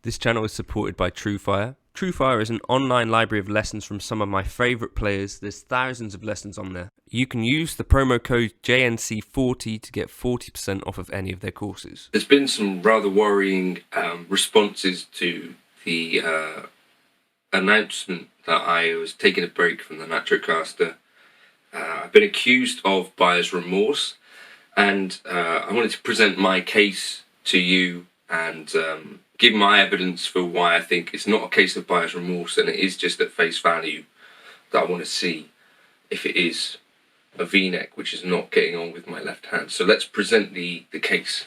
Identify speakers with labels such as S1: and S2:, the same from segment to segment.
S1: This channel is supported by Truefire. Truefire is an online library of lessons from some of my favourite players. There's thousands of lessons on there. You can use the promo code JNC40 to get 40% off of any of their courses.
S2: There's been some rather worrying responses to the announcement that I was taking a break from the Nacho. I've been accused of buyer's remorse, and I wanted to present my case to you and give my evidence for why I think it's not a case of buyer's remorse, and it is just at face value that I want to see if it is a V-neck which is not getting on with my left hand. So let's present the case.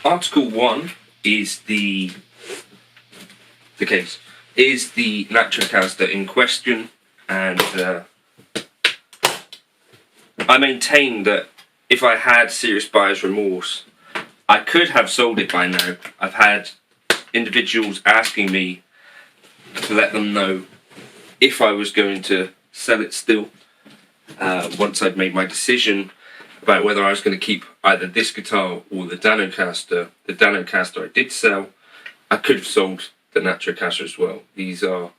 S2: Article 1 is the case, is the Nacho in question, and I maintain that if I had serious buyer's remorse, I could have sold it by now. I've had individuals asking me to let them know if I was going to sell it still, once I'd made my decision about whether I was going to keep either this guitar or the Danocaster. The Danocaster I did sell. I could have sold the Nacho as well. These are,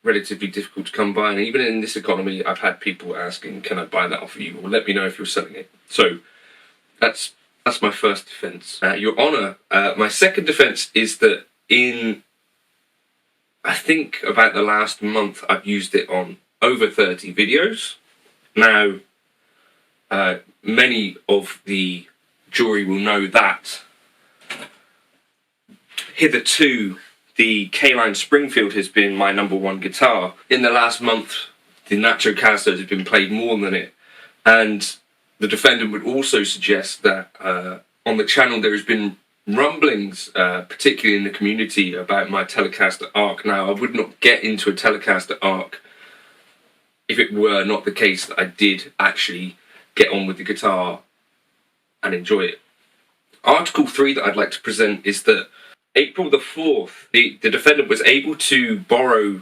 S2: relatively difficult to come by, and even in this economy, I've had people asking, "Can I buy that off of you?" or "Let me know if you're selling it." So that's my first defence. Your Honour, my second defence is that I think about the last month, I've used it on over 30 videos. Now, many of the jury will know that hitherto the K-Line Springfield has been my #1 guitar. In the last month, the Nacho caster has been played more than it. And the defendant would also suggest that on the channel there has been rumblings, particularly in the community, about my telecaster arc. Now, I would not get into a telecaster arc if it were not the case that I did actually get on with the guitar and enjoy it. Article 3 that I'd like to present is that April the 4th, the defendant was able to borrow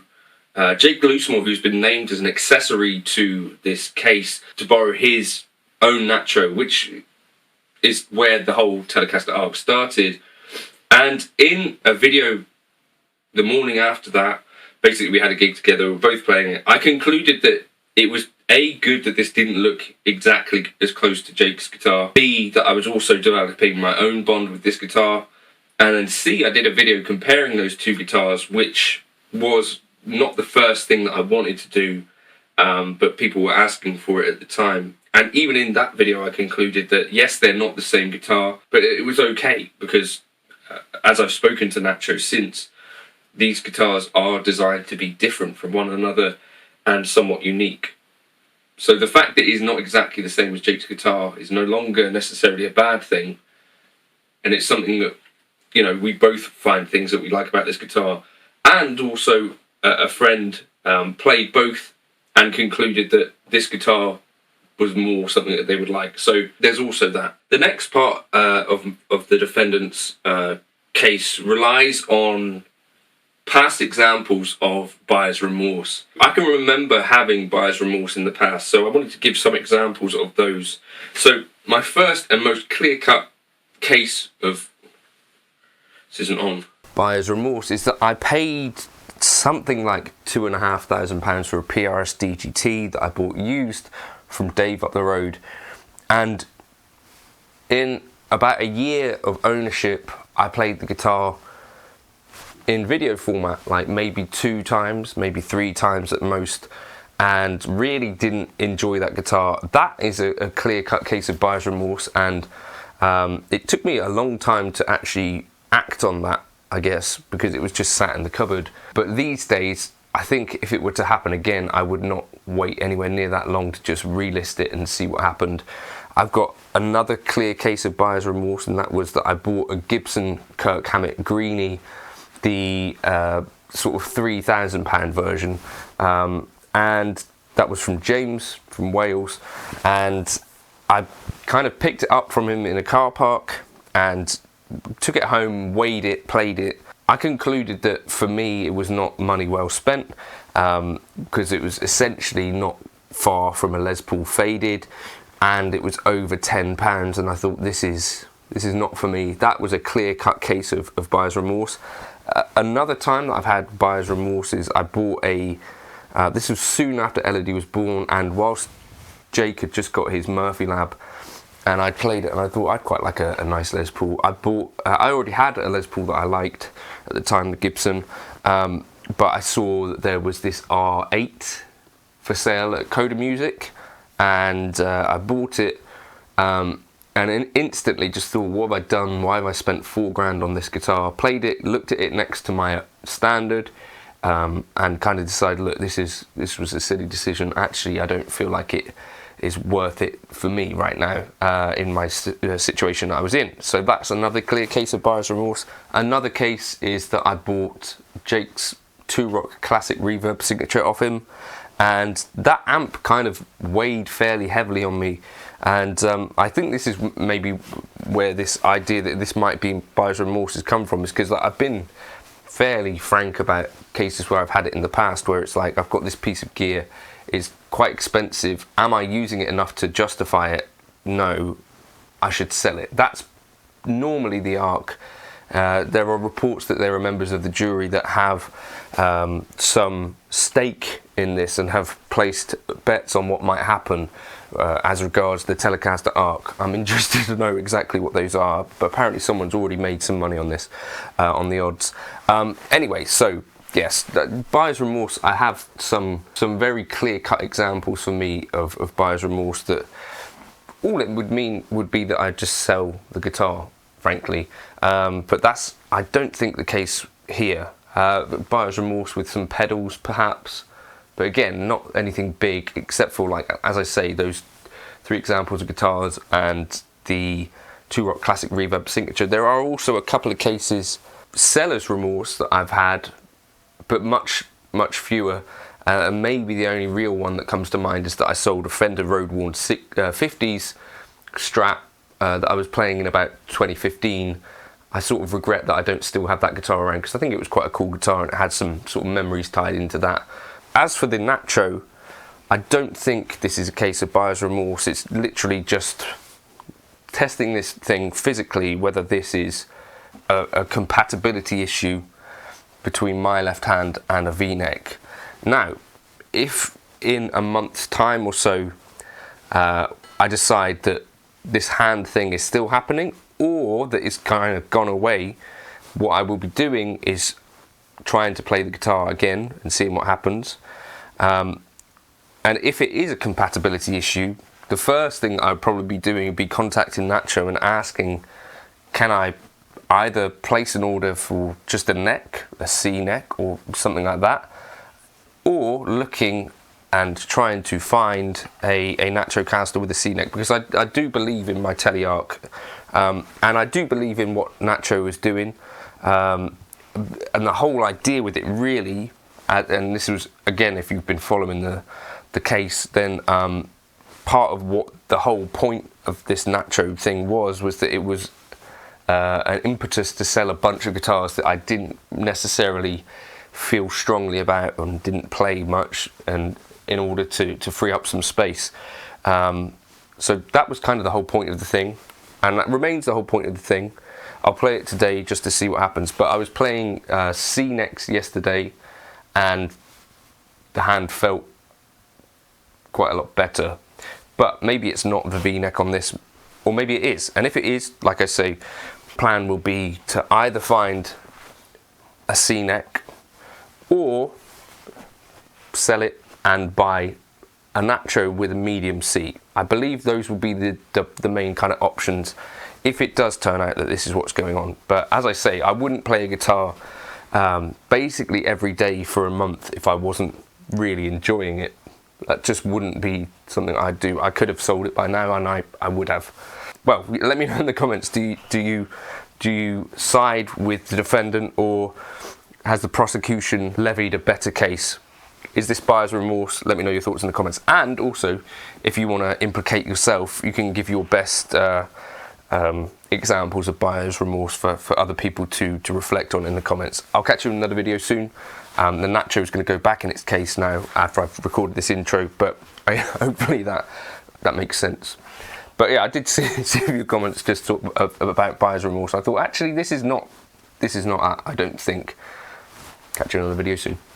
S2: Jake Loosemore, who's been named as an accessory to this case, to borrow his own Nacho, which is where the whole telecaster arc started. And in a video the morning after that, basically we had a gig together, we were both playing it, I concluded that it was A, good that this didn't look exactly as close to Jake's guitar, B, that I was also developing my own bond with this guitar, and then C, I did a video comparing those two guitars, which was not the first thing that I wanted to do, but people were asking for it at the time. And even in that video I concluded that yes, they're not the same guitar, but it was okay, because as I've spoken to Nacho since, these guitars are designed to be different from one another and somewhat unique. So the fact that it's not exactly the same as Jake's guitar is no longer necessarily a bad thing, and it's something that, you know, we both find things that we like about this guitar. And also a friend played both and concluded that this guitar was more something that they would like. So there's also that. The next part of the defendant's case relies on past examples of buyer's remorse. I can remember having buyer's remorse in the past, so I wanted to give some examples of those. So my first and most clear-cut case of this isn't on
S1: buyer's remorse is that I paid something like £2,500 for a PRS DGT that I bought used from Dave up the road, and in about a year of ownership I played the guitar in video format like maybe 2 times, maybe 3 times at most, and really didn't enjoy that guitar. That is a clear-cut case of buyer's remorse, and it took me a long time to actually act on that, I guess, because it was just sat in the cupboard. But these days, I think if it were to happen again, I would not wait anywhere near that long to just relist it and see what happened. I've got another clear case of buyer's remorse, and that was that I bought a Gibson Kirk Hammett Greenie, the sort of £3,000 version, and that was from James from Wales, and I kind of picked it up from him in a car park and took it home, weighed it, played it. I concluded that for me it was not money well spent, because it was essentially not far from a Les Paul faded, and it was over £10, and I thought this is not for me. That was a clear-cut case of buyer's remorse. Another time that I've had buyer's remorse is I bought this was soon after Elodie was born, and whilst Jake had just got his Murphy Lab, and I played it and I thought I'd quite like a nice Les Paul. I already had a Les Paul that I liked at the time, the Gibson, but I saw that there was this R8 for sale at Coda Music, and I bought it, and then instantly just thought, what have I done? Why have I spent £4 on this guitar? Played it, looked at it next to my standard, and kind of decided, look, this was a silly decision. Actually, I don't feel like it is worth it for me right now in my situation I was in. So that's another clear case of buyer's remorse. Another case is that I bought Jake's 2-Rock Classic Reverb signature off him, and that amp kind of weighed fairly heavily on me, and I think this is maybe where this idea that this might be buyer's remorse has come from, is because like, I've been fairly frank about cases where I've had it in the past, where it's like, I've got this piece of gear, it's quite expensive, am I using it enough to justify it? No, I should sell it. That's normally the arc. There are reports that there are members of the jury that have some stake in this and have placed bets on what might happen as regards the Telecaster arc. I'm interested to know exactly what those are, but apparently someone's already made some money on this, on the odds. Anyway, so yes, buyer's remorse, I have some very clear-cut examples for me of buyer's remorse that all it would mean would be that I'd just sell the guitar, frankly. But that's, I don't think, the case here. Buyer's remorse with some pedals, perhaps. But again, not anything big, except for, like, as I say, those 3 examples of guitars and the 2-Rock Classic Reverb Signature. There are also a couple of cases, seller's remorse, that I've had, but much fewer. And maybe the only real one that comes to mind is that I sold a Fender Road-worn 50s Strat that I was playing in about 2015. I sort of regret that I don't still have that guitar around, because I think it was quite a cool guitar and it had some sort of memories tied into that. As for the Nacho, I don't think this is a case of buyer's remorse. It's literally just testing this thing physically, whether this is a compatibility issue between my left hand and a V-neck. Now, if in a month's time or so I decide that this hand thing is still happening, or that it's kind of gone away, what I will be doing is trying to play the guitar again and seeing what happens. And if it is a compatibility issue, the first thing I would probably be doing would be contacting Nacho and asking, can I either place an order for just a neck, a C neck or something like that, or looking and trying to find a Nacho caster with a C neck, because I do believe in my Telearc, and I do believe in what Nacho is doing, and the whole idea with it really, and this was, again, if you've been following the case, then part of what the whole point of this Nacho thing was that it was an impetus to sell a bunch of guitars that I didn't necessarily feel strongly about and didn't play much, and in order to free up some space. So that was kind of the whole point of the thing, and that remains the whole point of the thing. I'll play it today just to see what happens, but I was playing C necks yesterday and the hand felt quite a lot better. But maybe it's not the V-neck on this, or maybe it is. And if it is, like I say, plan will be to either find a C neck or sell it and buy a Nacho with a medium C. I believe those will be the main kind of options if it does turn out that this is what's going on. But as I say, I wouldn't play a guitar basically every day for a month if I wasn't really enjoying it. That just wouldn't be something I'd do. I could have sold it by now, and I would have. Well, let me know in the comments, do you side with the defendant, or has the prosecution levied a better case? Is this buyer's remorse? Let me know your thoughts in the comments. And also, if you want to implicate yourself, you can give your best examples of buyer's remorse for other people to reflect on in the comments. I'll catch you in another video soon. The Nacho is going to go back in its case now after I've recorded this intro, but hopefully that makes sense. But yeah, I did see a few comments just about buyer's remorse. I thought, actually, this is not I don't think. Catch you in another video soon.